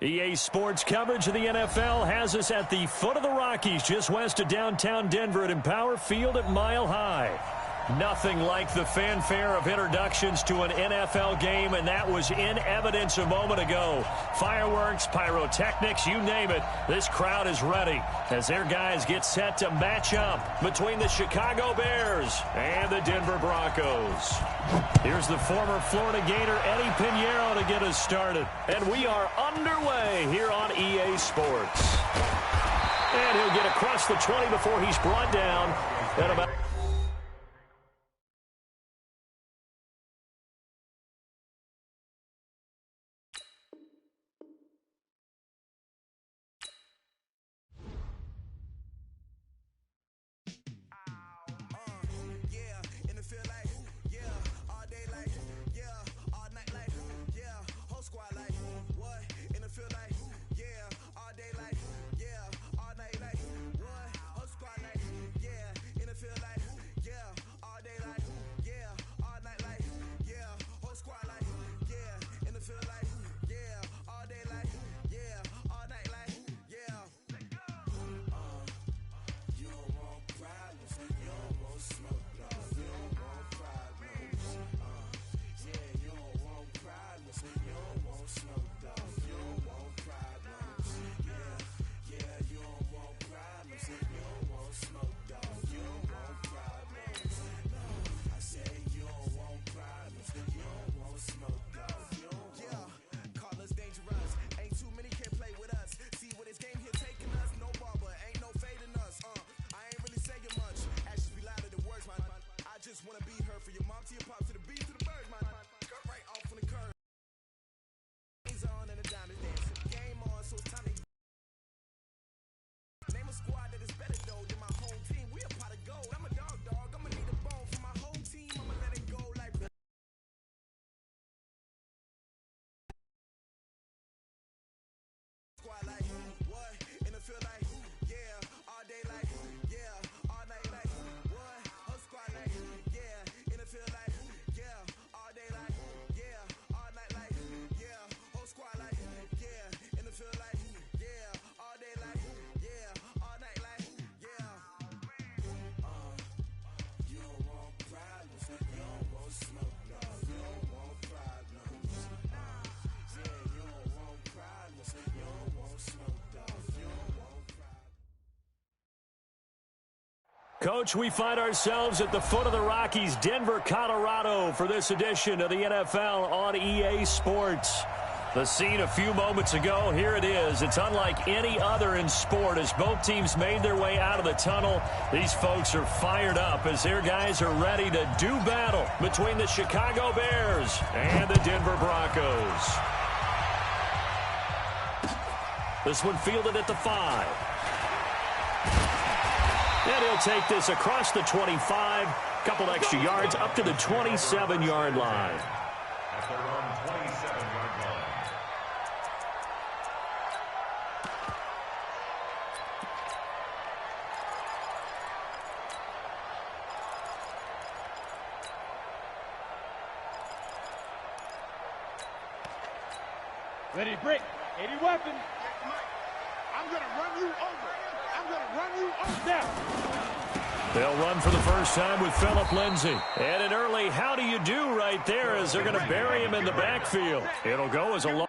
EA Sports coverage of the NFL has us at the foot of the Rockies, just west of downtown Denver at Empower Field at Mile High. Nothing like the fanfare of introductions to an NFL game, and that was in evidence a moment ago. Fireworks, pyrotechnics, you name it. This crowd is ready as their guys get set to match up between the Chicago Bears and the Denver Broncos. Here's the former Florida Gator Eddie Pinheiro to get us started. And we are underway here on EA Sports. And he'll get across the 20 before he's brought down at about... Coach, we find ourselves at the foot of the Rockies, Denver, Colorado, for this edition of the NFL on EA Sports. The scene a few moments ago, here it is. It's unlike any other in sport as both teams made their way out of the tunnel. These folks are fired up as their guys are ready to do battle between the Chicago Bears and the Denver Broncos. This one fielded at the 5. And he'll take this across the 25, couple extra yards up to the 27-yard line. At their own 27-yard line. Ready to break. 80 weapon. I'm going to run you over. I'm going to run you over now. They'll run for the first time with Phillip Lindsay. And an early how do you do right there as they're going to bury him in the backfield. It'll go as a long...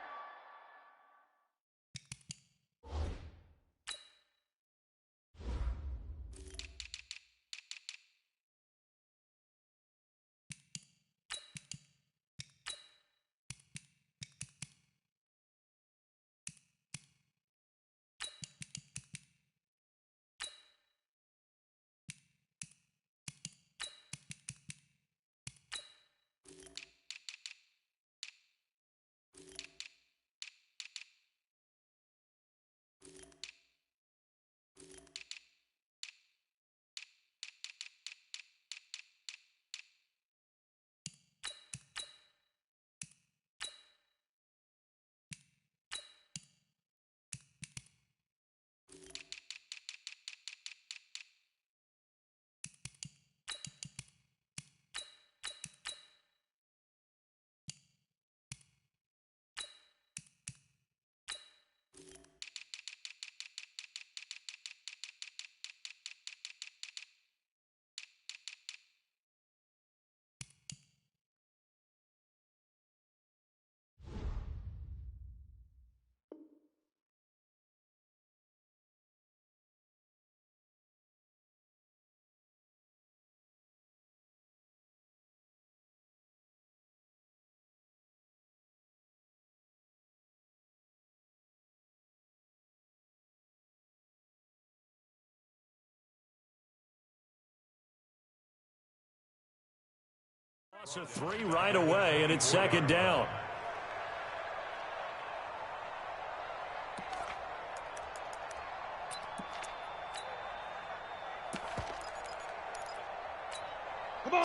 So 3 right away, and it's second down.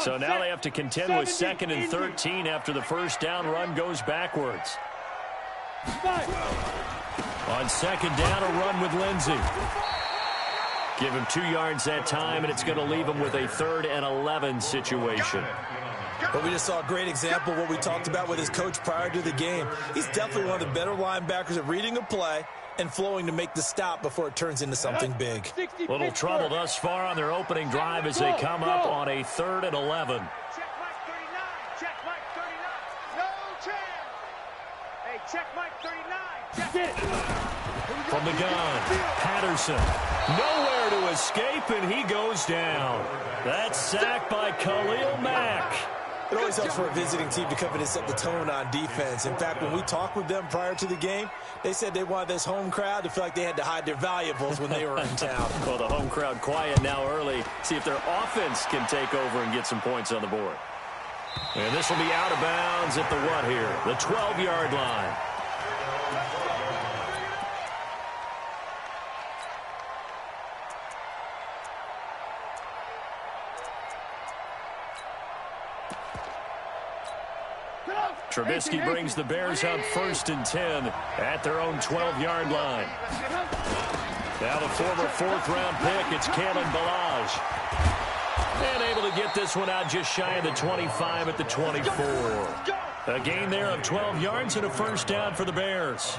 So now they have to contend with 2nd and 13 after the first down run goes backwards. On 2nd down, a run with Lindsey. Give him 2 yards that time, and it's going to leave him with a 3rd and 11 situation. But we just saw a great example of what we talked about with his coach prior to the game. He's definitely one of the better linebackers at reading a play and flowing to make the stop before it turns into something big. Little trouble thus far on their opening drive as they come up on a 3rd and 11. Check Mike 39. Check Mike 39. No chance. Hey, check Mike 39. Check it. From the gun, Patterson. Nowhere to escape, and he goes down. That's sacked by Khalil Mack. It always helps for a visiting team to come in and set the tone on defense. In fact, when we talked with them prior to the game, they said they wanted this home crowd to feel like they had to hide their valuables when they were in town. Well, the home crowd quiet now early. See if their offense can take over and get some points on the board. And this will be out of bounds at the what here? The 12-yard line. Trubisky brings the Bears up 1st and 10 at their own 12-yard line. Now the former 4th-round pick, it's Kalen Ballage. And able to get this one out just shy of the 25 at the 24. A gain there of 12 yards and a first down for the Bears.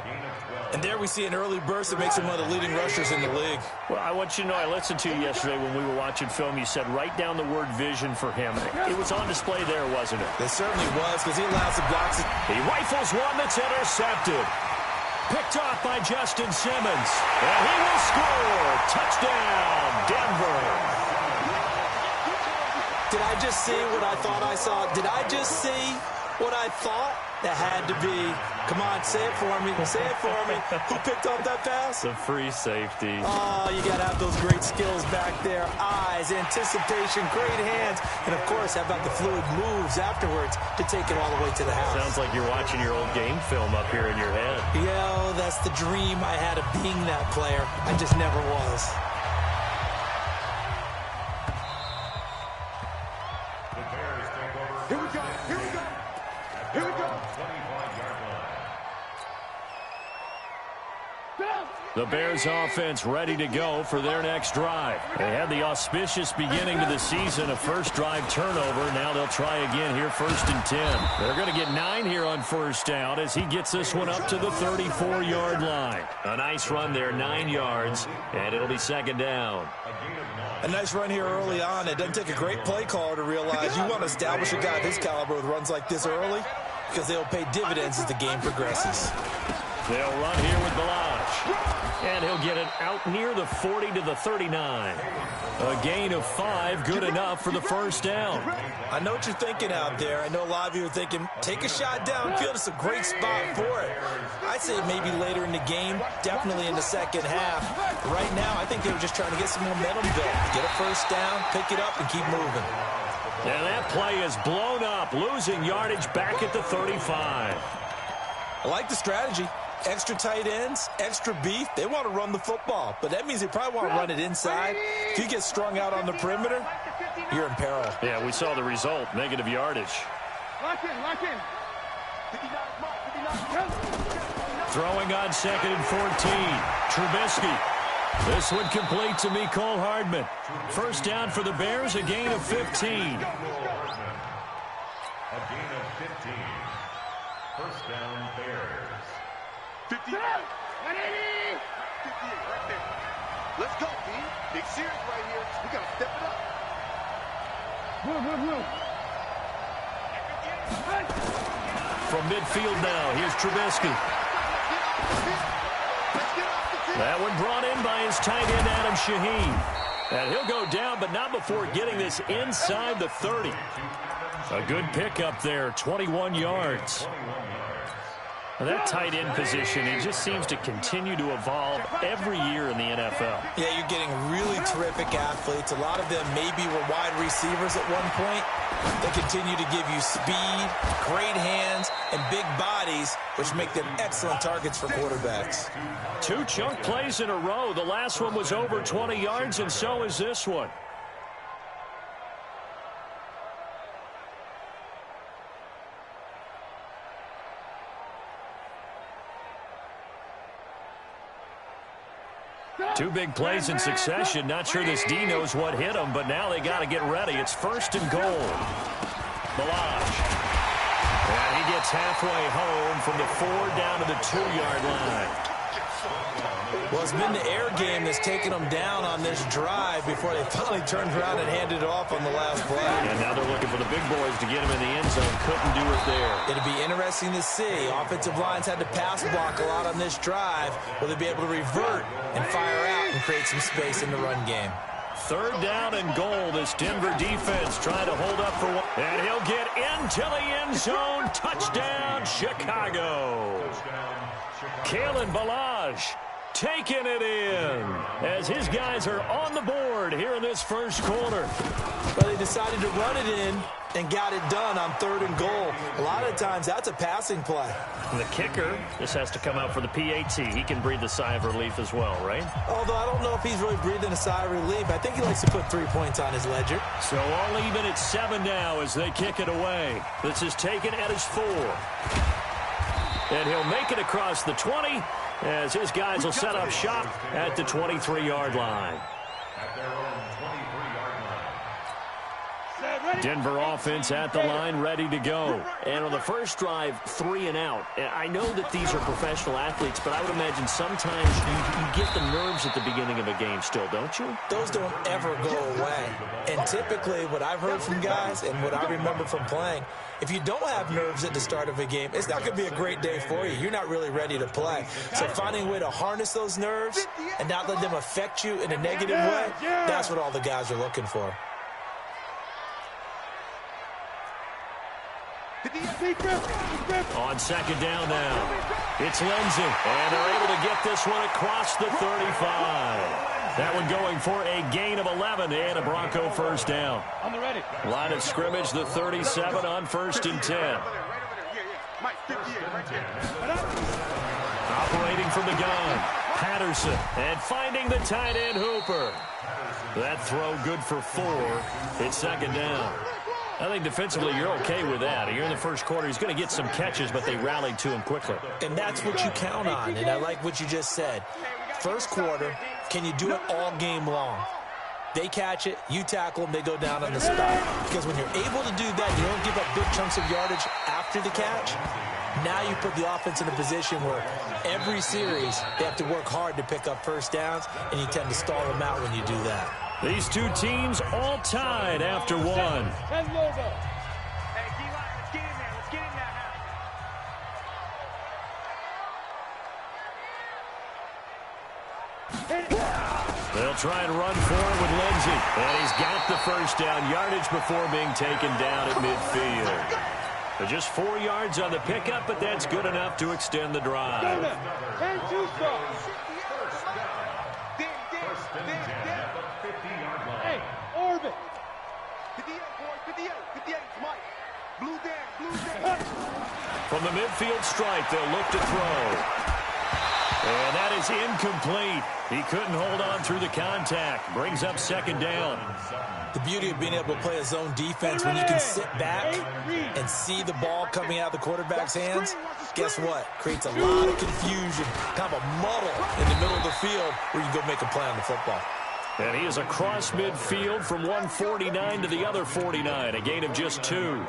And there we see an early burst that makes him one of the leading rushers in the league. Well, I want you to know, I listened to you yesterday when we were watching film. You said write down the word vision for him. It was on display there, wasn't it? It certainly was, because he allows the blocks. He rifles one that's intercepted. Picked off by Justin Simmons. And he will score. Touchdown, Denver. Did I just see what I thought I saw? Did I just see what I thought? That had to be. Come on, say it for me. Say it for me. Who picked up that pass? The free safety. Oh, you got to have those great skills back there. Eyes, anticipation, great hands. And, of course, how about the fluid moves afterwards to take it all the way to the house? Sounds like you're watching your old game film up here in your head. Yeah, that's the dream I had of being that player. I just never was. Here we go. Here we go. Here we go. The Bears offense ready to go for their next drive. They had the auspicious beginning to the season, a first drive turnover. Now they'll try again here, 1st and 10. They're going to get 9 here on first down as he gets this one up to the 34-yard line. A nice run there, 9 yards, and it'll be 2nd down. A nice run here early on. It doesn't take a great play caller to realize you want to establish a guy of his caliber with runs like this early because they'll pay dividends as the game progresses. They'll run here with Ballage. And he'll get it out near the 40 to the 39. A gain of 5, good enough for the first down. I know what you're thinking out there. I know a lot of you are thinking, take a shot downfield. It's a great spot for it. I'd say maybe later in the game, definitely in the second half. Right now, I think they were just trying to get some momentum built. Get a first down, pick it up, and keep moving. And that play is blown up, losing yardage back at the 35. I like the strategy. Extra tight ends, extra beef. They want to run the football, but that means they probably want to run it inside. If you get strung out on the perimeter, you're in peril. Yeah, we saw the result, negative yardage. Lock in, lock in. Throwing on 2nd and 14. Trubisky. This one complete to Mecole Hardman. First down for the Bears, a gain of 15. A gain of 15. First down, Bears. 50. 180. 58 right there. Let's go, B. Big series right here. We got to step it up. Move. From midfield now, here's Trubisky. That one brought in by his tight end, Adam Shaheen. And he'll go down, but not before getting this inside the 30. A good pickup there, 21 yards. That tight end position, it just seems to continue to evolve every year in the NFL. Yeah, you're getting really terrific athletes. A lot of them maybe were wide receivers at one point. They continue to give you speed, great hands, and big bodies, which make them excellent targets for quarterbacks. 2 chunk plays in a row. The last one was over 20 yards, and so is this one. Two big plays in succession. Not sure this D knows what hit him, but now they got to get ready. It's 1st and goal. Balazs. And he gets halfway home from the 4 down to the 2-yard line. Well, it's been the air game that's taken them down on this drive before they finally turned around and handed it off on the last play. And now they're looking for the big boys to get him in the end zone. Couldn't do it there. It'll be interesting to see. Offensive lines had to pass block a lot on this drive. Will they be able to revert and fire out and create some space in the run game? 3rd down and goal. This Denver defense trying to hold up for one. And he'll get into the end zone. Touchdown, Chicago. Kalen Balazs taking it in as his guys are on the board here in this first quarter. Well, they decided to run it in and got it done on 3rd and goal. A lot of times, that's a passing play. The kicker just has to come out for the PAT. He can breathe a sigh of relief as well, right? Although I don't know if he's really breathing a sigh of relief. I think he likes to put 3 points on his ledger. So all even at 7 now as they kick it away. This is taken at his 4. And he'll make it across the 20 as his guys will set up shop at the 23-yard line. At their own 23-yard line. Denver offense at the line, ready to go. And on the first drive, 3 and out. I know that these are professional athletes, but I would imagine sometimes you get the nerves at the beginning of a game still, don't you? Those don't ever go away. And typically what I've heard from guys and what I remember from playing, if you don't have nerves at the start of a game, it's not going to be a great day for you. You're not really ready to play. So finding a way to harness those nerves and not let them affect you in a negative way, that's what all the guys are looking for. On 2nd down now, it's Lindsey. And they're able to get this one across the 35. That one going for a gain of 11 and a Bronco first down. On the ready. Line of scrimmage, the 37 on 1st and 10. Operating from the gun, Patterson. And finding the tight end, Hooper. That throw good for 4. It's 2nd down. I think defensively you're okay with that. You're in the first quarter. He's going to get some catches, but they rallied to him quickly. And that's what you count on, and I like what you just said. First quarter, can you do it all game long? They catch it, you tackle them, they go down on the spot. Because when you're able to do that, you don't give up big chunks of yardage after the catch. Now you put the offense in a position where every series they have to work hard to pick up first downs, and you tend to stall them out when you do that. These two teams all tied after 1. They'll try and run for it with Lindsey. And he's got the first down yardage before being taken down at midfield. But just 4 yards on the pickup, but that's good enough to extend the drive. Hey, Orbit. From the midfield stripe, they'll look to throw. And that is incomplete. He couldn't hold on through the contact. Brings up 2nd down. The beauty of being able to play a zone defense when you can sit back and see the ball coming out of the quarterback's hands, guess what? Creates a lot of confusion, kind of a muddle in the middle of the field where you can go make a play on the football. And he is across midfield from 149 to the other 49, a gain of just 2.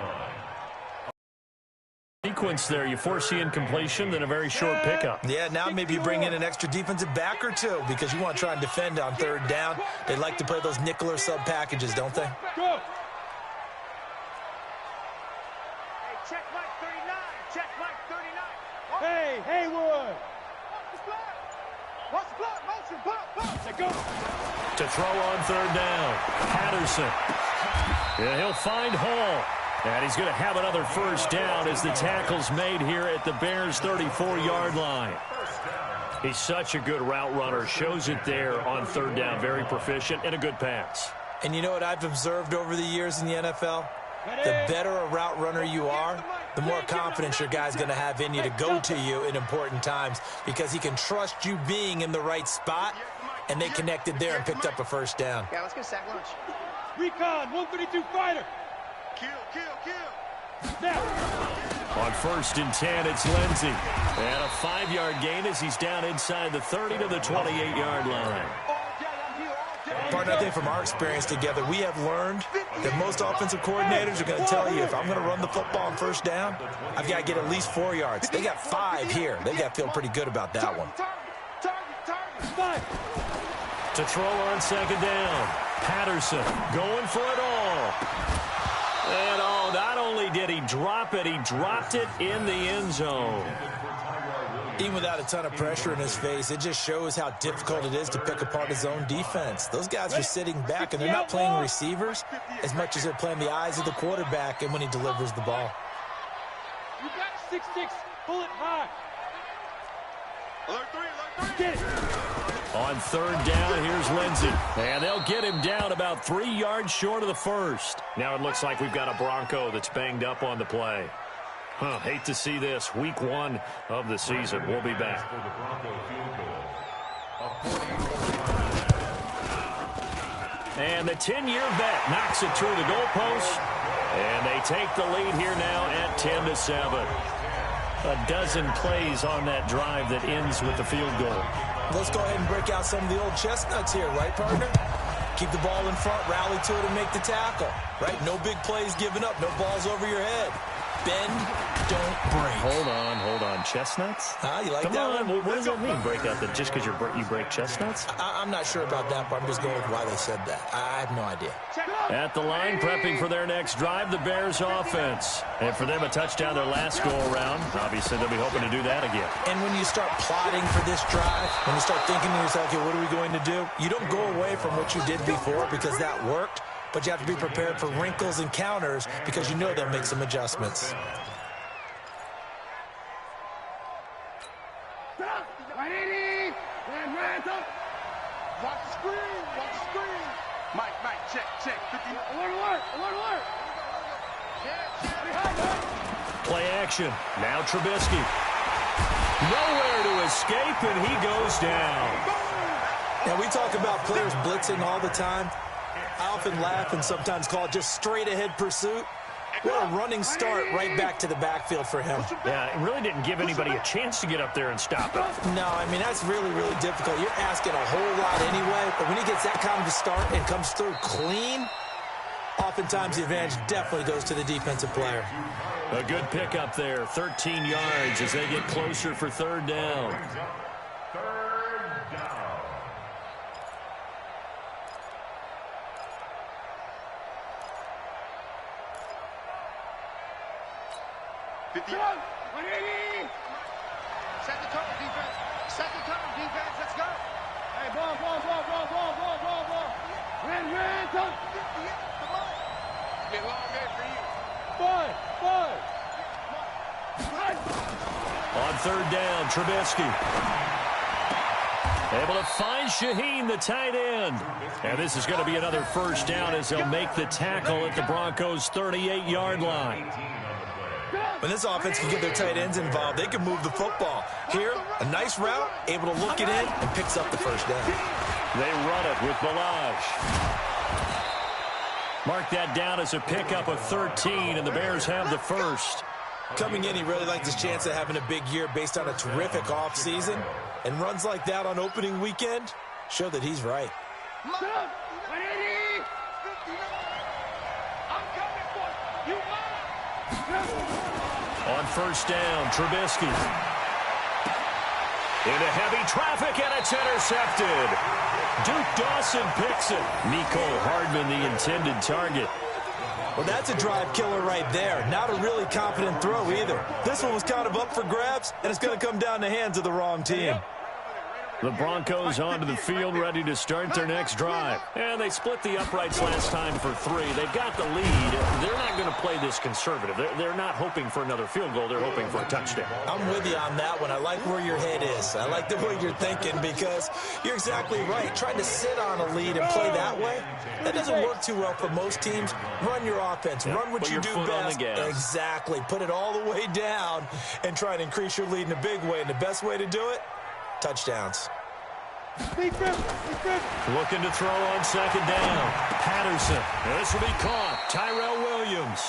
Sequence there, you foresee incompletion, then a very short pickup. Yeah, now maybe you bring in an extra defensive back or 2 because you want to try and defend on 3rd down. They like to play those nickel or sub packages, don't they? Go. Check Mike 39. Check Mike 39. Hey, Haywood. Watch the block. Motion. Block. Say go. To throw on 3rd down, Patterson. Yeah, he'll find Hall. And he's going to have another first down as the tackle's made here at the Bears' 34-yard line. He's such a good route runner. Shows it there on third down. Very proficient and a good pass. And you know what I've observed over the years in the NFL? The better a route runner you are, the more confidence your guy's going to have in you to go to you in important times because he can trust you being in the right spot, and they connected there and picked up a first down. Yeah, let's get a sack lunch. Recon, 132 fighter. Kill. Snap. On 1st and 10, it's Lindsey. And a 5-yard gain as he's down inside the 30 to the 28-yard line. Partner, I think from our experience together, we have learned that most offensive coordinators are going to tell you, if I'm going to run the football on first down, I've got to get at least 4 yards. They got 5 here. They got to feel pretty good about that one. To throw on 2nd down, Patterson going for it all. And not only did he drop it, he dropped it in the end zone. Even without a ton of pressure in his face, it just shows how difficult it is to pick apart his own defense. Those guys are sitting back, and they're not playing receivers as much as they're playing the eyes of the quarterback and when he delivers the ball. You got 6'6", bullet high. Alert 3. Get it. On 3rd down, here's Lindsey. And they'll get him down about 3 yards short of the first. Now it looks like we've got a Bronco that's banged up on the play. Hate to see this. Week 1 of the season. We'll be back. And the 10-year vet knocks it through the goalpost. And they take the lead here now at 10-7. A dozen plays on that drive that ends with the field goal. Let's go ahead and break out some of the old chestnuts here, right, partner? Keep the ball in front, rally to it, and make the tackle, right? No big plays given up, no balls over your head. Bend, don't break. Hold on. Chestnuts? You like Come that on. one? What does that mean, break out? Just because you break chestnuts? I'm not sure about that, but I'm just going with why they said that. I have no idea. At the line, prepping for their next drive, the Bears offense. And for them, a touchdown their last go-around. Obviously, they'll be hoping to do that again. And when you start plotting for this drive, when you start thinking to yourself, okay, what are we going to do? You don't go away from what you did before because that worked, but you have to be prepared for wrinkles and counters because you know they'll make some adjustments. Watch the screen. Mike, check. Alert. Play action. Now Trubisky. Nowhere to escape, and he goes down. Now, we talk about players blitzing all the time. I often laugh and sometimes call it just straight-ahead pursuit. What a running start right back to the backfield for him. Yeah, it really didn't give anybody a chance to get up there and stop it. No, I mean, that's really, really difficult. You're asking a whole lot anyway, but when he gets that kind of a start and comes through clean, oftentimes the advantage definitely goes to the defensive player. A good pickup there, 13 yards as they get closer for 3rd down. Set the tone, defense. Let's go. Hey, ball. Ran, come. Get long day for you. Boy. On 3rd down, Trubisky. Able to find Shaheen, the tight end. And this is going to be another first down as they'll make the tackle at the Broncos' 38-yard line. When this offense can get their tight ends involved, they can move the football. Here, a nice route, able to look it in, and picks up the first down. They run it with Balaj. Mark that down as a pickup of 13, and the Bears have the first. Coming in, he really liked his chance of having a big year based on a terrific offseason. And runs like that on opening weekend show that he's right. On 1st down, Trubisky. Into heavy traffic, and it's intercepted. Duke Dawson picks it. Mecole Hardman, the intended target. Well, that's a drive killer right there. Not a really confident throw either. This one was kind of up for grabs, and it's going to come down the hands of the wrong team. The Broncos onto the field, ready to start their next drive. And they split the uprights last time for 3. They've got the lead. They're not going to play this conservative. They're not hoping for another field goal. They're hoping for a touchdown. I'm with you on that one. I like where your head is. I like the way you're thinking because you're exactly right. Trying to sit on a lead and play that way, that doesn't work too well for most teams. Run your offense. Run what you do best. Exactly. Put it all the way down and try and increase your lead in a big way. And the best way to do it, touchdowns. Looking to throw on second down. Patterson. This will be caught. Tyrell Williams.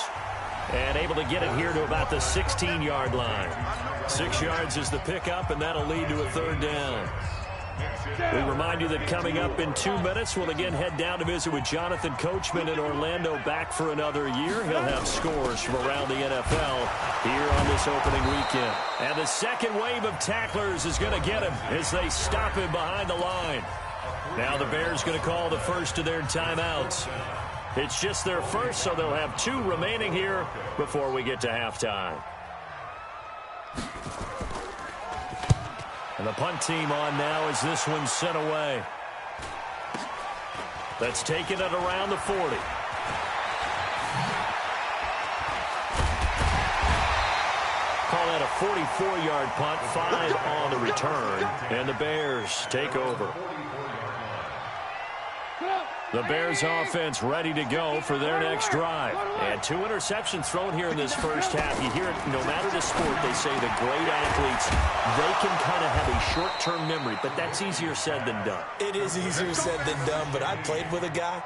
And able to get it here to about the 16-yard line. 6 yards is the pickup, and that'll lead to a third down. We remind you that coming up in 2 minutes, we'll again head down to visit with Jonathan Coachman in Orlando, back for another year. He'll have scores from around the NFL here on this opening weekend. And the second wave of tacklers is going to get him as they stop him behind the line. Now the Bears going to call the first of their timeouts. It's just their first, so they'll have 2 remaining here before we get to halftime. And the punt team on now as this one's sent away. That's taken it around the 40. Call that a 44-yard punt, 5 on the return, and the Bears take over. The Bears offense ready to go for their next drive. And 2 interceptions thrown here in this first half. You hear it, no matter the sport, they say the great athletes, they can kind of have a short-term memory, but that's easier said than done. It is easier said than done, but I played with a guy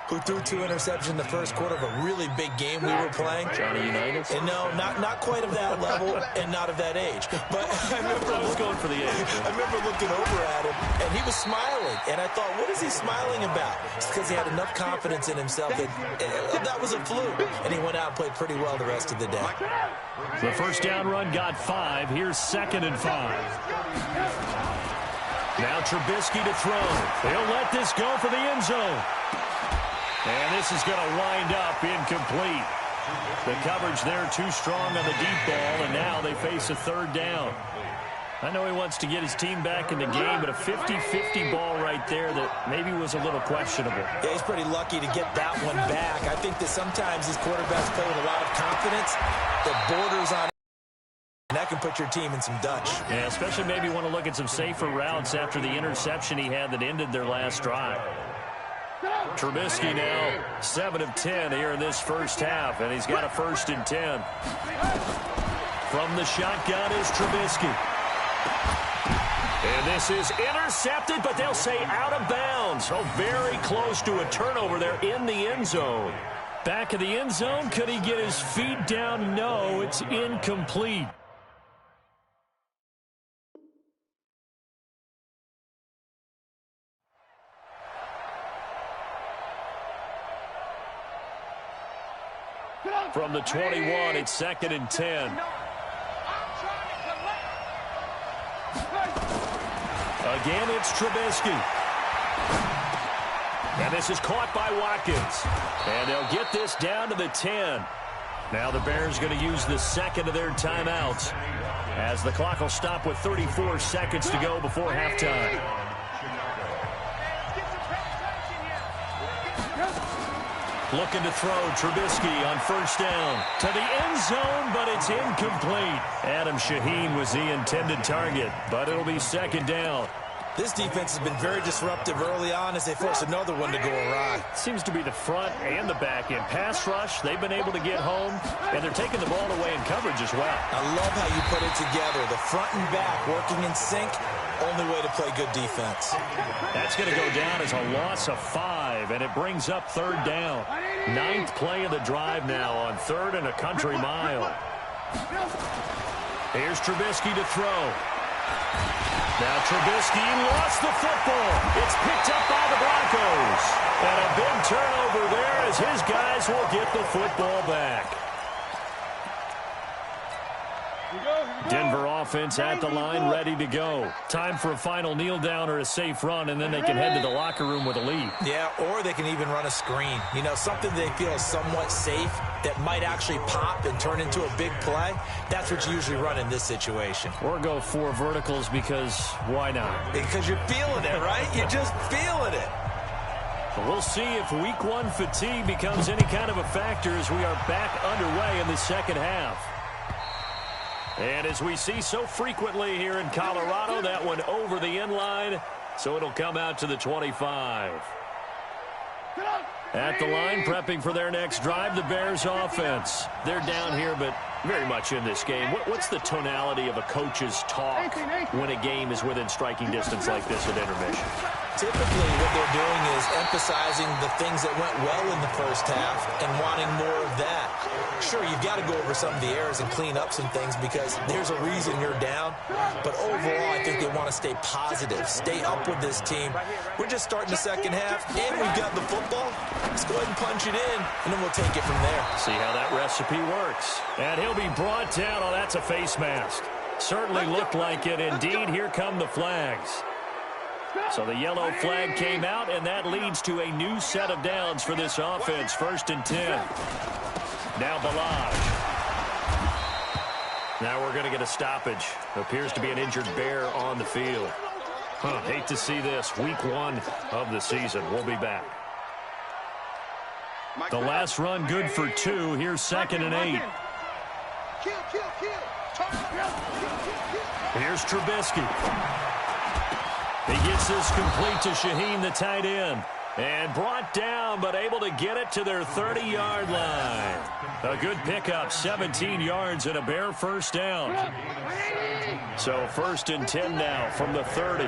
who threw 2 interceptions in the first quarter of a really big game we were playing. Johnny Unitas? And no, not quite of that level and not of that age. But I was going for the age. I remember looking over at him, and he was smiling. And I thought, what is he smiling about? It's because he had enough confidence in himself that was a fluke. And he went out and played pretty well the rest of the day. The first down run got 5. Here's 2nd and 5. Now Trubisky to throw. He'll let this go for the end zone. And this is going to wind up incomplete. The coverage there too strong on the deep ball, and now they face a third down. I know he wants to get his team back in the game, but a 50-50 ball right there that maybe was a little questionable. Yeah, he's pretty lucky to get that one back. I think that sometimes these quarterbacks play with a lot of confidence that borders on, and that can put your team in some Dutch. Yeah, especially maybe want to look at some safer routes after the interception he had that ended their last drive. Trubisky now 7 of 10 here in this first half, and he's got a 1st and 10. From the shotgun is Trubisky. And this is intercepted, but they'll say out of bounds. Oh, very close to a turnover there in the end zone. Back of the end zone, could he get his feet down? No, it's incomplete. From the 21, it's 2nd and 10. Again, it's Trubisky. And this is caught by Watkins. And they'll get this down to the 10. Now the Bears going to use the 2nd of their timeouts, as the clock will stop with 34 seconds to go before halftime. Looking to throw, Trubisky on 1st down to the end zone, but it's incomplete. Adam Shaheen was the intended target, but it'll be 2nd down. This defense has been very disruptive early on as they force another one to go awry. Seems to be the front and the back end. Pass rush, they've been able to get home, and they're taking the ball away in coverage as well. I love how you put it together. The front and back working in sync, only way to play good defense. That's going to go down as a loss of 5, and it brings up 3rd down. 9th play of the drive now on 3rd and a country mile. Here's Trubisky to throw. Now Trubisky lost the football. It's picked up by the Broncos. And a big turnover there as his guys will get the football back. Denver offense at the line, ready to go. Time for a final kneel down or a safe run, and then they can head to the locker room with a lead. Yeah, or they can even run a screen. You know, something they feel is somewhat safe that might actually pop and turn into a big play. That's what you usually run in this situation. Or go 4 verticals because why not? Because you're feeling it, right? You're just feeling it. We'll see if week 1 fatigue becomes any kind of a factor as we are back underway in the second half. And as we see so frequently here in Colorado, that one over the end line, so it'll come out to the 25. At the line, prepping for their next drive, the Bears offense. They're down here, but very much in this game. What's the tonality of a coach's talk when a game is within striking distance like this at intermission? Typically, what they're doing is emphasizing the things that went well in the first half and wanting more of that. Sure, you've got to go over some of the errors and clean up some things because there's a reason you're down. But overall, I think they want to stay positive, stay up with this team. We're just starting the second half, and we've got the football. Let's go ahead and punch it in, and then we'll take it from there. See how that recipe works. And he'll be brought down. Oh, that's a face mask. Certainly looked like it. Indeed, here come the flags. So the yellow flag came out, and that leads to a new set of downs for this offense. 1st and 10. Now Balaj. Now we're going to get a stoppage. Appears to be an injured Bear on the field. Hate to see this. Week 1 of the season. We'll be back. The last run good for 2. Here's 2nd and 8. Here's Trubisky. He gets this complete to Shaheen, the tight end. And brought down, but able to get it to their 30-yard line. A good pickup, 17 yards and a Bear first down. So 1st and 10 now from the 30.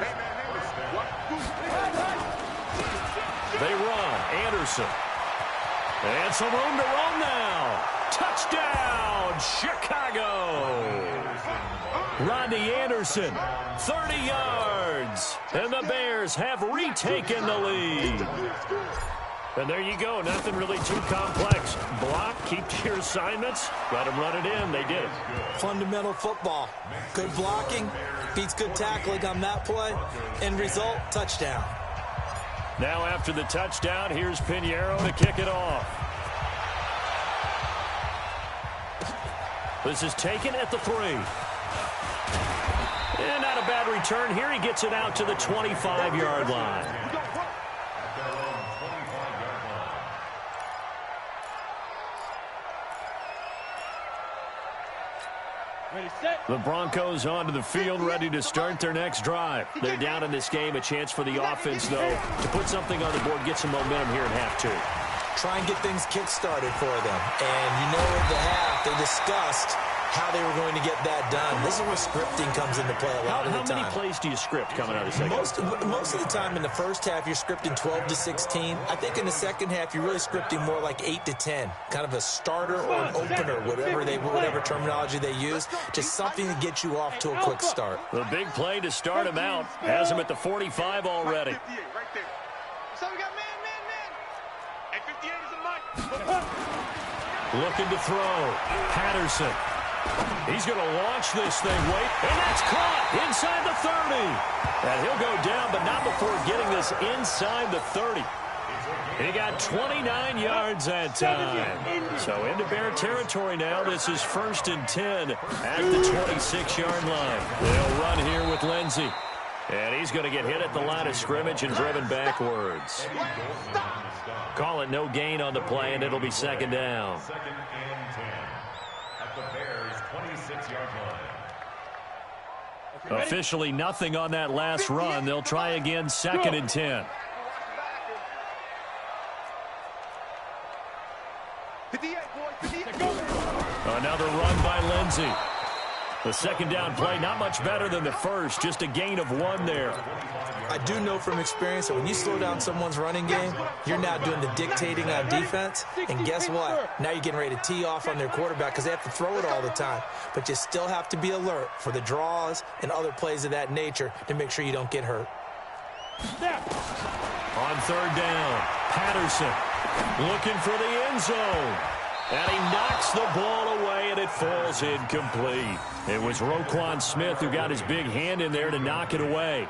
They run. Anderson. And some room to run now. Touchdown, Chicago. Rodney Anderson, 30 yards. And the Bears have retaken the lead. And there you go. Nothing really too complex. Block, keep to your assignments, let them run it in. They did it. Fundamental football. Good blocking, beats good tackling on that play. End result, touchdown. Now after the touchdown, here's Pinheiro to kick it off. This is taken at the 3. And not a bad return here. He gets it out to the 25-yard line. The Broncos onto the field, ready to start their next drive. They're down in this game. A chance for the offense, though, to put something on the board, get some momentum here in half 2. Try and get things kick-started for them. And you know at the half, they discussed how they were going to get that done. This is where scripting comes into play a lot of the time. How many plays do you script coming out of the second half? Most of the time in the first half, you're scripting 12 to 16. I think in the second half, you're really scripting more like 8 to 10. Kind of a starter or an opener, whatever terminology they use. Just something to get you off to a quick start. The big play to start him out has him at the 45 already. Looking to throw. Patterson. He's going to launch this thing. Wait, and that's caught inside the 30. And he'll go down, but not before getting this inside the 30. He got 29 yards that time. So into Bear territory now. This is 1st and 10 at the 26-yard line. They'll run here with Lindsey. And he's going to get hit at the line of scrimmage and driven backwards. Call it no gain on the play, and it'll be 2nd down. 2nd and 10 at the Bears' 26-yard line. Officially nothing on that last run. They'll try again, 2nd and 10. Another run by Lindsey. The 2nd down play, not much better than the first, just a gain of 1 there. I do know from experience that when you slow down someone's running game, you're now doing the dictating on defense. And guess what? Now you're getting ready to tee off on their quarterback because they have to throw it all the time. But you still have to be alert for the draws and other plays of that nature to make sure you don't get hurt. On 3rd down, Patterson looking for the end zone. And he knocks the ball away, and it falls incomplete. It was Roquan Smith who got his big hand in there to knock it away.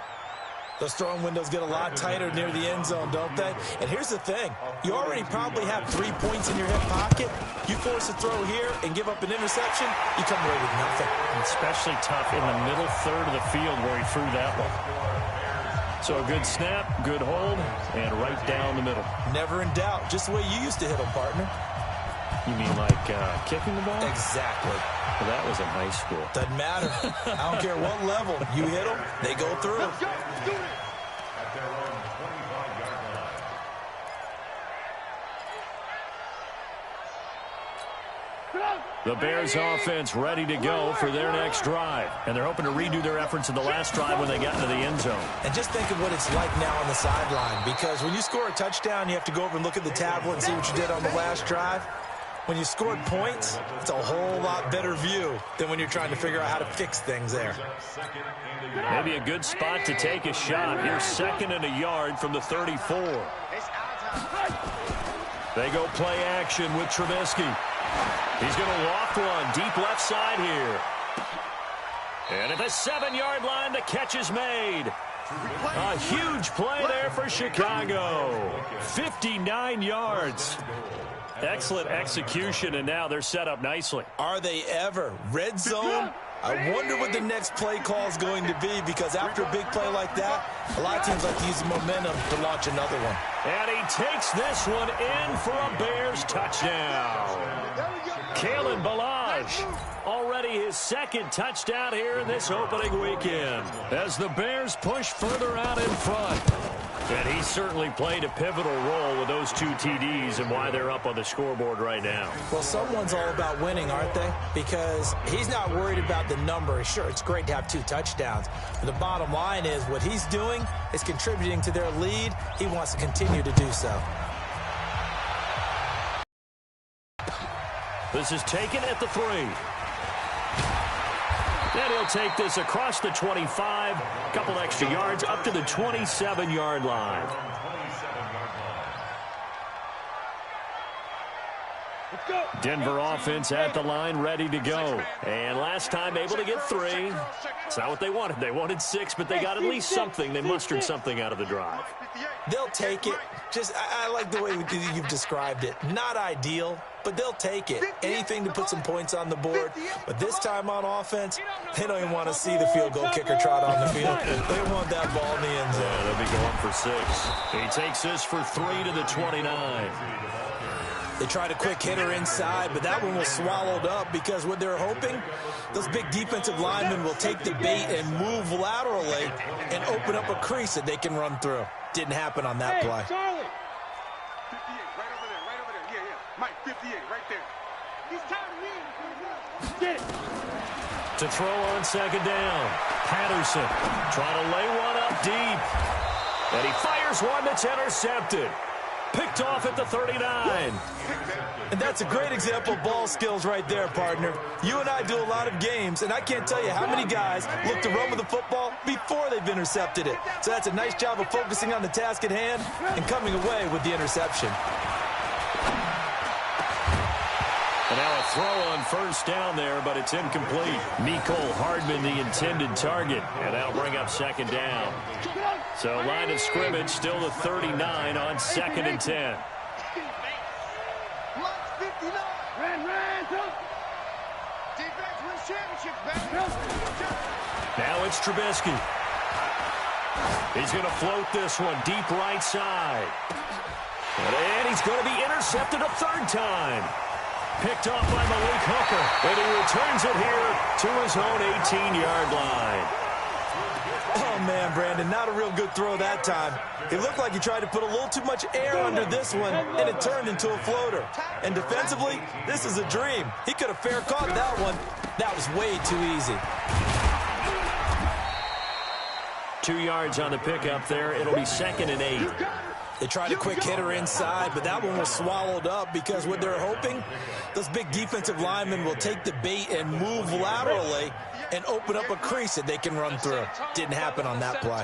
Those throwing windows get a lot tighter near the end zone, don't they? And here's the thing. You already probably have 3 points in your hip pocket. You force a throw here and give up an interception, you come away with nothing. Especially tough in the middle third of the field where he threw that one. So a good snap, good hold, and right down the middle. Never in doubt. Just the way you used to hit them, partner. You mean like kicking the ball? Exactly. Well, that was in high school. Doesn't matter. I don't care what level. You hit them, they go through. At their own 25-yard line. The Bears offense ready to go for their next drive. And they're hoping to redo their efforts in the last drive when they got into the end zone. And just think of what it's like now on the sideline, because when you score a touchdown, you have to go over and look at the tablet and see what you did on the last drive. When you scored points, it's a whole lot better view than when you're trying to figure out how to fix things there. Maybe a good spot to take a shot. Here's 2nd and a yard from the 34. They go play action with Trubisky. He's going to loft one deep left side here. And at the 7-yard line, the catch is made. A huge play there for Chicago. 59 yards. Excellent execution, and now they're set up nicely. Are they ever? Red zone? I wonder what the next play call is going to be, because after a big play like that, a lot of teams like to use the momentum to launch another one. And he takes this one in for a Bears touchdown. Kalen Ballage, already his 2nd touchdown here in this opening weekend, as the Bears push further out in front. And he certainly played a pivotal role with those 2 TDs and why they're up on the scoreboard right now. Well, someone's all about winning, aren't they? Because he's not worried about the number. Sure, it's great to have 2 touchdowns. But the bottom line is what he's doing is contributing to their lead. He wants to continue to do so. This is taken at the 3. And he'll take this across the 25, a couple extra yards up to the 27-yard line. Denver offense at the line, ready to go. And last time able to get 3. It's not what they wanted. They wanted 6, but they got at least something. They mustered something out of the drive. They'll take it. I like the way you've described it. Not ideal, but they'll take it. Anything to put some points on the board. But this time on offense, they don't even want to see the field goal kicker trot on the field. They want that ball in the end zone. Yeah, they'll be going for 6. He takes this for 3 to the 29. They tried a quick hitter inside, but that one was swallowed up because what they're hoping, those big defensive linemen will take the bait and move laterally and open up a crease that they can run through. Didn't happen on that play. Charlie. 58, right over there. Yeah. Mike, 58, right there. He's tired of me. Get it. To throw on 2nd down. Patterson trying to lay one up deep. And he fires one that's intercepted. Picked off at the 39. And that's a great example of ball skills right there, partner. You and I do a lot of games, and I can't tell you how many guys look to run with the football before they've intercepted it. So that's a nice job of focusing on the task at hand and coming away with the interception. And now a throw on 1st down there, but it's incomplete. Mecole Hardman, the intended target, and that'll bring up 2nd down. So line of scrimmage still the 39 on 2nd and 10. Now it's Trubisky. He's going to float this one deep right side. And he's going to be intercepted a 3rd time. Picked off by Malik Hooker. And he returns it here to his own 18-yard line. Oh, man, Brandon, not a real good throw that time. It looked like he tried to put a little too much air under this one, and it turned into a floater. And defensively, this is a dream. He could have fair caught that one. That was way too easy. 2 yards on the pickup there. It'll be 2nd and 8. They tried a quick hitter inside, but that one was swallowed up because what they're hoping, those big defensive linemen will take the bait and move laterally and open up a crease that they can run through. Didn't happen on that play.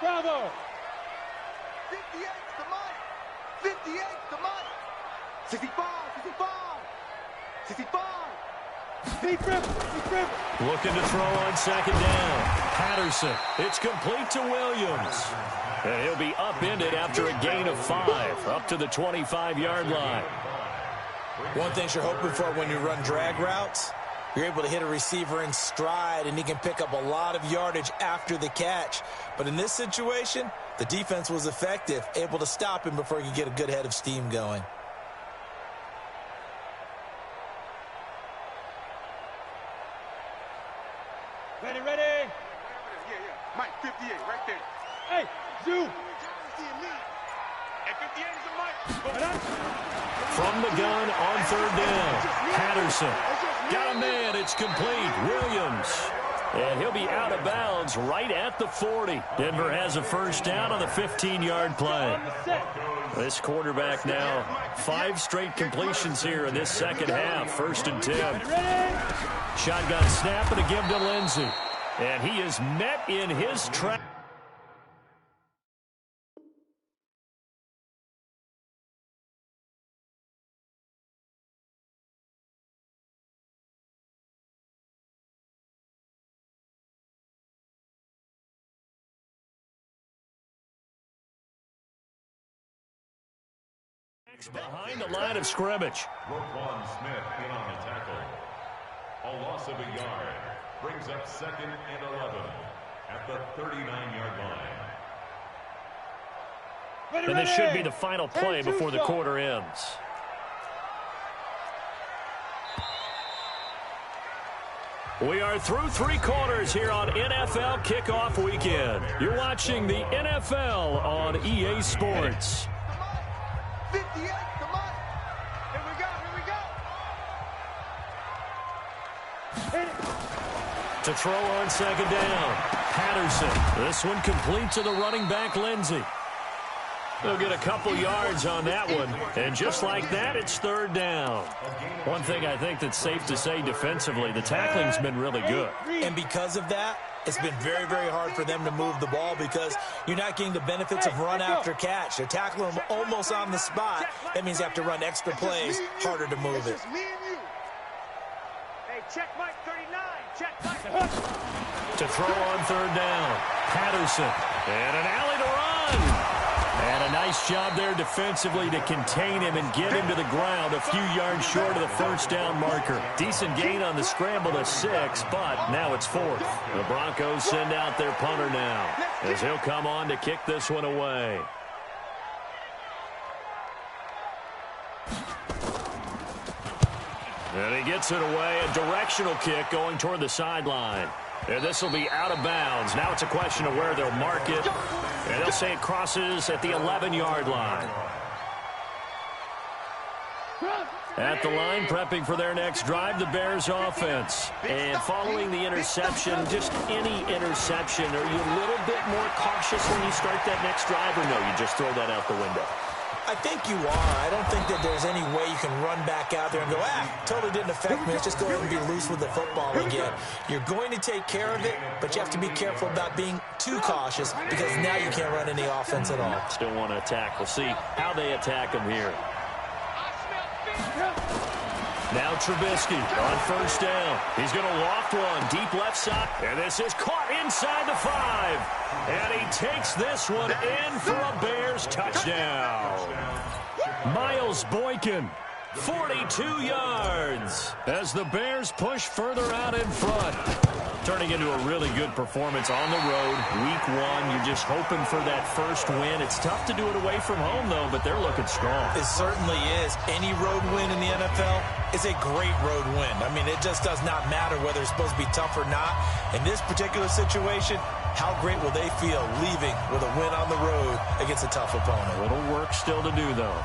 Bravo. 58 to Mike. 58 to Mike. 65, 65, 65. Looking to throw on second down. Patterson. It's complete to Williams. And he'll be upended after a gain of 5, up to the 25-yard line. One thing you're hoping for when you run drag routes, you're able to hit a receiver in stride, and he can pick up a lot of yardage after the catch. But in this situation, the defense was effective, able to stop him before he could get a good head of steam going. Ready. Yeah. Mike, 58, right there. Hey, Zoo. At 58 is the Mike. From the gun on third down. Patterson. Got a man. It's complete. Williams. And he'll be out of bounds right at the 40. Denver has a first down on the 15-yard play. This quarterback now, 5 straight completions here in this second half. 1st and 10. Shotgun snap and a give to Lindsey. And he is met in his track. Behind the line of scrimmage. Roquan Smith in on the tackle. A loss of a yard brings up 2nd and 11 at the 39-yard line. And this should be the final play before the quarter ends. We are through 3 quarters here on NFL Kickoff Weekend. You're watching the NFL on EA Sports. 58, come on. Here we go. To throw on second down. Patterson. This one complete to the running back, Lindsey. They'll get a couple yards on that one. And just like that, it's 3rd down. One thing I think that's safe to say defensively, the tackling's been really good. And because of that, it's been very, very hard for them to move the ball because you're not getting the benefits of run after catch. They're tackling them almost on the spot. That means you have to run extra plays, harder to move it. Hey, check Mike 39. Check Mike. To throw on 3rd down. Patterson. And an alley to run. And a nice job there defensively to contain him and get him to the ground a few yards short of the 1st down marker. Decent gain on the scramble to 6, but now it's 4th. The Broncos send out their punter now as he'll come on to kick this one away. And he gets it away, a directional kick going toward the sideline. And this will be out of bounds. Now it's a question of where they'll mark it. And they'll say it crosses at the 11-yard line. At the line, prepping for their next drive, the Bears offense. And following the interception, just any interception, are you a little bit more cautious when you start that next drive, or no, you just throw that out the window? I think you are. I don't think that there's any way you can run back out there and go, totally didn't affect me. Let's just go ahead and be loose with the football again. You're going to take care of it, but you have to be careful about being too cautious because now you can't run any offense at all. Still want to attack. We'll see how they attack him here. Now Trubisky on 1st down. He's going to loft one deep left side. And this is caught inside the 5. And he takes this one in for a Bears touchdown. Miles Boykin, 42 yards as the Bears push further out in front. Turning into a really good performance on the road. Week 1, you're just hoping for that first win. It's tough to do it away from home, though, but they're looking strong. It certainly is. Any road win in the NFL is a great road win. I mean, it just does not matter whether it's supposed to be tough or not. In this particular situation, how great will they feel leaving with a win on the road against a tough opponent? A little work still to do, though.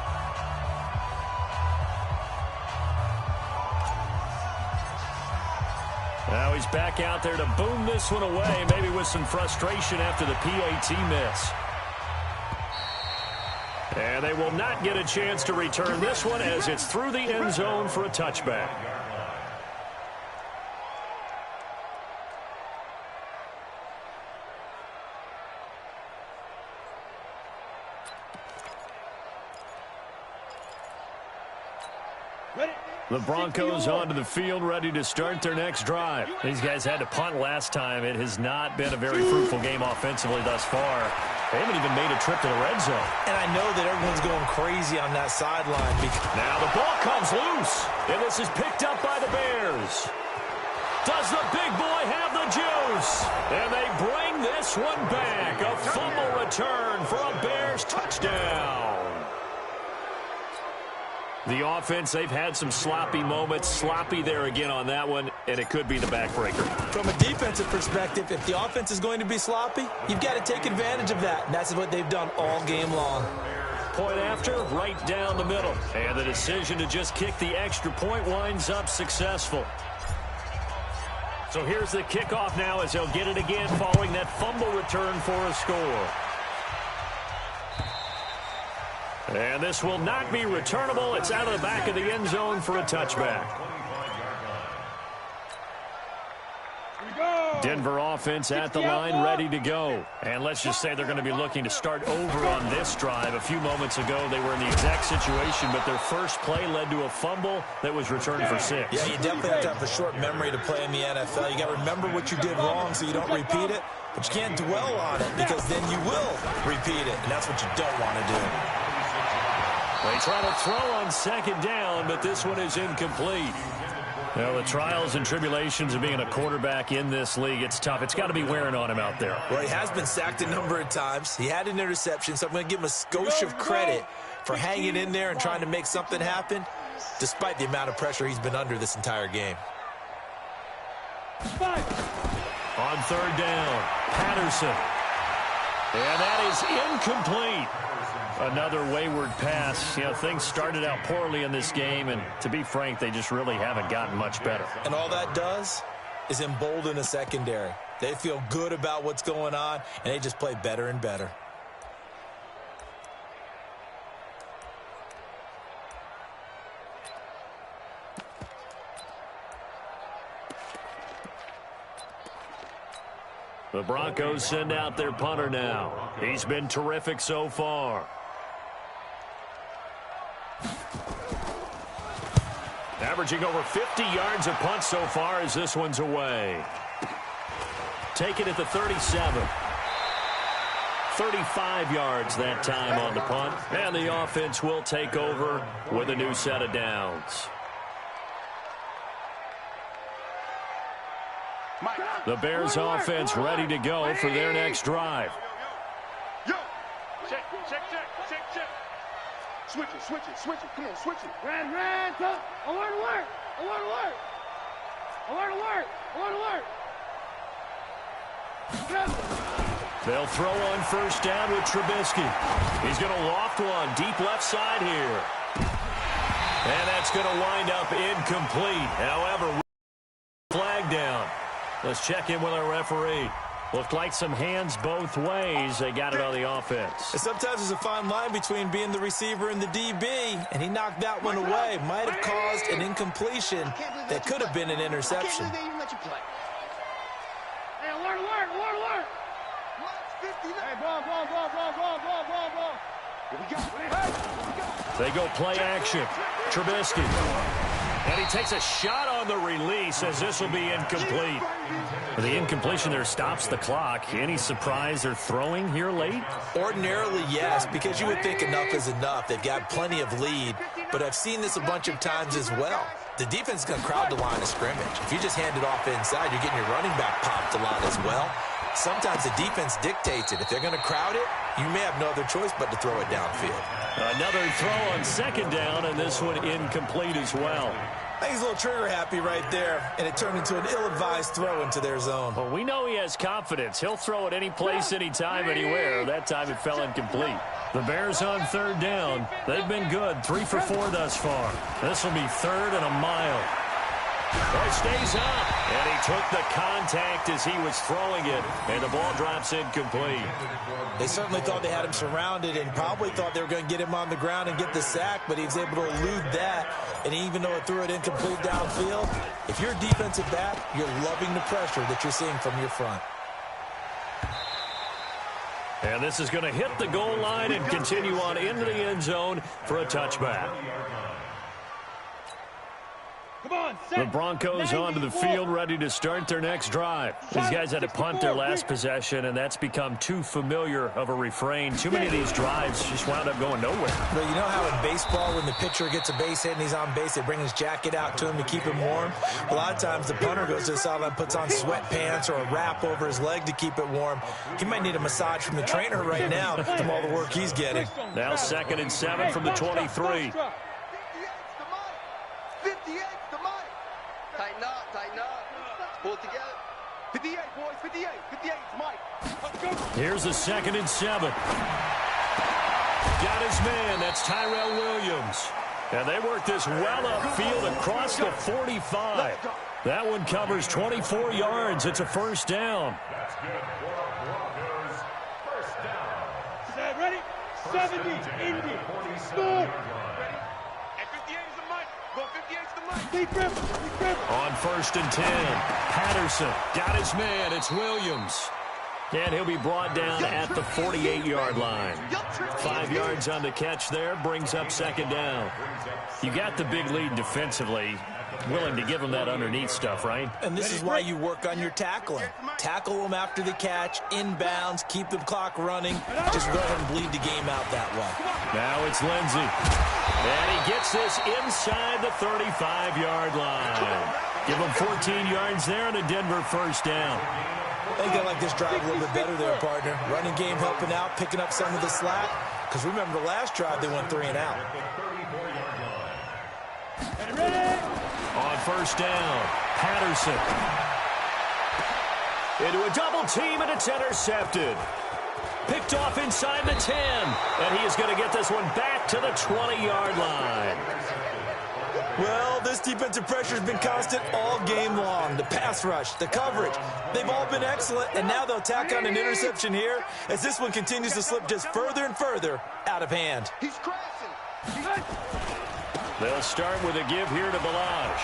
Now he's back out there to boom this one away, maybe with some frustration after the PAT miss. And they will not get a chance to return this one as it's through the end zone for a touchback. The Broncos onto the field, ready to start their next drive. These guys had to punt last time. It has not been a very fruitful game offensively thus far. They haven't even made a trip to the red zone. And I know that everyone's going crazy on that sideline. Now the ball comes loose, and this is picked up by the Bears. Does the big boy have the juice? And they bring this one back. A fumble return for a Bears touchdown. The offense, they've had some sloppy moments. Sloppy there again on that one, and it could be the backbreaker. From a defensive perspective, if the offense is going to be sloppy, you've got to take advantage of that, and that's what they've done all game long. Point after, right down the middle. And the decision to just kick the extra point winds up successful. So here's the kickoff now as they'll get it again following that fumble return for a score. And this will not be returnable. It's out of the back of the end zone for a touchback. Denver offense at the line, ready to go. And let's just say they're going to be looking to start over on this drive. A few moments ago, they were in the exact situation, but their first play led to a fumble that was returned for 6. Yeah, you definitely have to have a short memory to play in the NFL. You got to remember what you did wrong so you don't repeat it, but you can't dwell on it because then you will repeat it, and that's what you don't want to do. They try to throw on second down, but this one is incomplete. Well, the trials and tribulations of being a quarterback in this league, it's tough. It's got to be wearing on him out there. Well, he has been sacked a number of times. He had an interception, so I'm going to give him a skosh of credit for hanging in there and trying to make something happen, despite the amount of pressure he's been under this entire game. On third down, Patterson. And that is incomplete. Another wayward pass. You know, things started out poorly in this game, and to be frank, they just really haven't gotten much better. And all that does is embolden a secondary. They feel good about what's going on, and they just play better and better. The Broncos send out their punter now. He's been terrific so far. Averaging over 50 yards a punt so far as this one's away. Take it at the 37. 35 yards that time on the punt. And the offense will take over with a new set of downs. The Bears offense ready to go for their next drive. Check. Switch it. Come on, switch it. Red, go. Alert. They'll throw on first down with Trubisky. He's going to loft one deep left side here. And that's going to wind up incomplete. However, flag down. Let's check in with our referee. Looked like some hands both ways. They got it on the offense. And sometimes there's a fine line between being the receiver and the DB, and he knocked that one away. Might have caused an incompletion that could have been an interception. Hey, alert. Hey, ball. They go play action. Trubisky. And he takes a shot on the release as this will be incomplete. The incompletion there stops the clock. Any surprise they're throwing here late? Ordinarily, yes, because you would think enough is enough. They've got plenty of lead, but I've seen this a bunch of times as well. The defense is going to crowd the line of scrimmage. If you just hand it off inside, you're getting your running back popped a lot as well. Sometimes the defense dictates it. If they're going to crowd it, you may have no other choice but to throw it downfield. Another throw on second down, and this one incomplete as well. I think he's a little trigger happy right there, and it turned into an ill-advised throw into their zone. Well, we know he has confidence. He'll throw it any place, anytime, anywhere. That time it fell incomplete. The Bears on third down. They've been good, 3 for 4 thus far. This will be third and a mile. It stays up, and he took the contact as he was throwing it, and the ball drops incomplete. They certainly thought they had him surrounded and probably thought they were going to get him on the ground and get the sack, but he was able to elude that, and even though it threw it incomplete downfield, if you're a defensive back, you're loving the pressure that you're seeing from your front. And this is going to hit the goal line and continue on into the end zone for a touchback. The Broncos onto the field, ready to start their next drive. These guys had to punt their last possession, and that's become too familiar of a refrain. Too many of these drives just wound up going nowhere. But you know how in baseball, when the pitcher gets a base hit and he's on base, they bring his jacket out to him to keep him warm? A lot of times the punter goes to the sideline, puts on sweatpants or a wrap over his leg to keep it warm. He might need a massage from the trainer right now from all the work he's getting. Now 2nd and 7 from the 23. Tighten up, tighten up. Pull it together. 58, boys, 58. 58, Mike. Here's the 2nd and 7. Got his man. That's Tyrell Williams. And they work this well upfield across the 45. That one covers 24 yards. It's a first down. That's good for Broncos. First down. Set, ready? 70, Indy. Score. At 58 is the Mike. Go 58 is the Mike. Deep grip. On 1st and 10, Patterson got his man. It's Williams. And he'll be brought down at the 48-yard line. 5 yards on the catch there, brings up 2nd down. You got the big lead defensively. Willing to give him that underneath stuff, right? And this is why you work on your tackling. Tackle them after the catch, inbounds, keep the clock running. Just go ahead and bleed the game out that way. Now it's Lindsey. And he gets this inside the 35-yard line. Give him 14 yards there and a Denver first down. I think they like this drive a little bit better there, partner. Running game helping out, picking up some of the slack. Because remember the last drive, they went 3 and out. On 1st down, Patterson. Into a double team, and it's intercepted. Picked off inside the 10. And he is going to get this one back to the 20-yard line. Well, this defensive pressure has been constant all game long. The pass rush, the coverage, they've all been excellent, and now they'll tack on an interception here as this one continues to slip just further and further out of hand. He's crashing. They'll start with a give here to Balaj.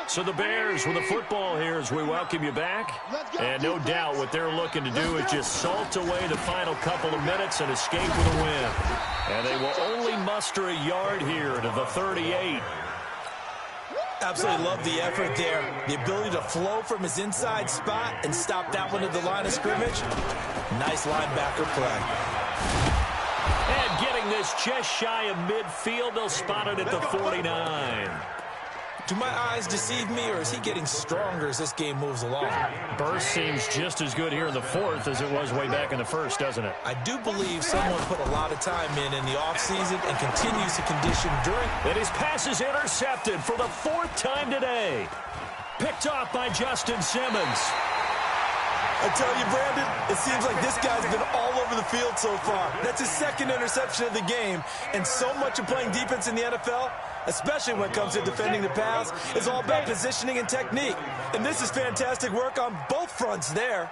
So the Bears with the football here as we welcome you back. And no doubt what they're looking to do is just salt away the final couple of minutes and escape with a win. And they will only muster a yard here to the 38. Absolutely love the effort there. The ability to flow from his inside spot and stop that one at the line of scrimmage. Nice linebacker play. And getting this just shy of midfield, they'll spot it at the 49. Do my eyes deceive me, or is he getting stronger as this game moves along? Burst seems just as good here in the 4th as it was way back in the 1st, doesn't it? I do believe someone put a lot of time in the offseason and continues to condition during. And his pass is intercepted for the 4th time today. Picked off by Justin Simmons. I tell you, Brandon, it seems like this guy's been all over the field so far. That's his 2nd interception of the game, and so much of playing defense in the NFL, especially when it comes to defending the pass, is all about positioning and technique. And this is fantastic work on both fronts there.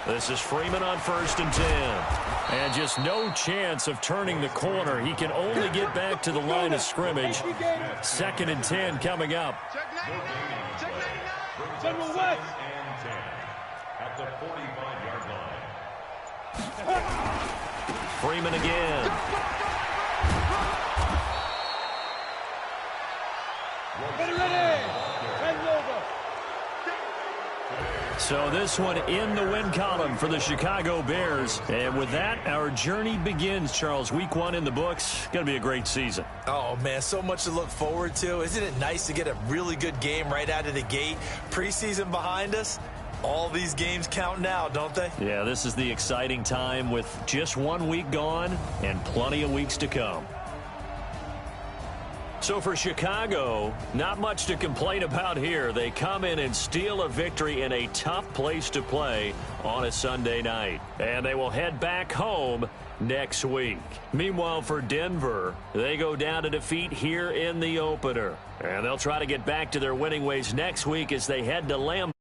This is Freeman on 1st and 10. And just no chance of turning the corner. He can only get back to the line of scrimmage. 2nd and 10 coming up. Check 99. Check 99. General West. And 10 at the 45-yard line. Freeman again. Ready. Heading over. So this one in the win column for the Chicago Bears. And with that, our journey begins, Charles. Week 1 in the books. Going to be a great season. Oh, man, so much to look forward to. Isn't it nice to get a really good game right out of the gate? Preseason behind us. All these games count now, don't they? Yeah, this is the exciting time with just 1 week gone and plenty of weeks to come. So for Chicago, not much to complain about here. They come in and steal a victory in a tough place to play on a Sunday night. And they will head back home next week. Meanwhile, for Denver, they go down to defeat here in the opener. And they'll try to get back to their winning ways next week as they head to Lambeau.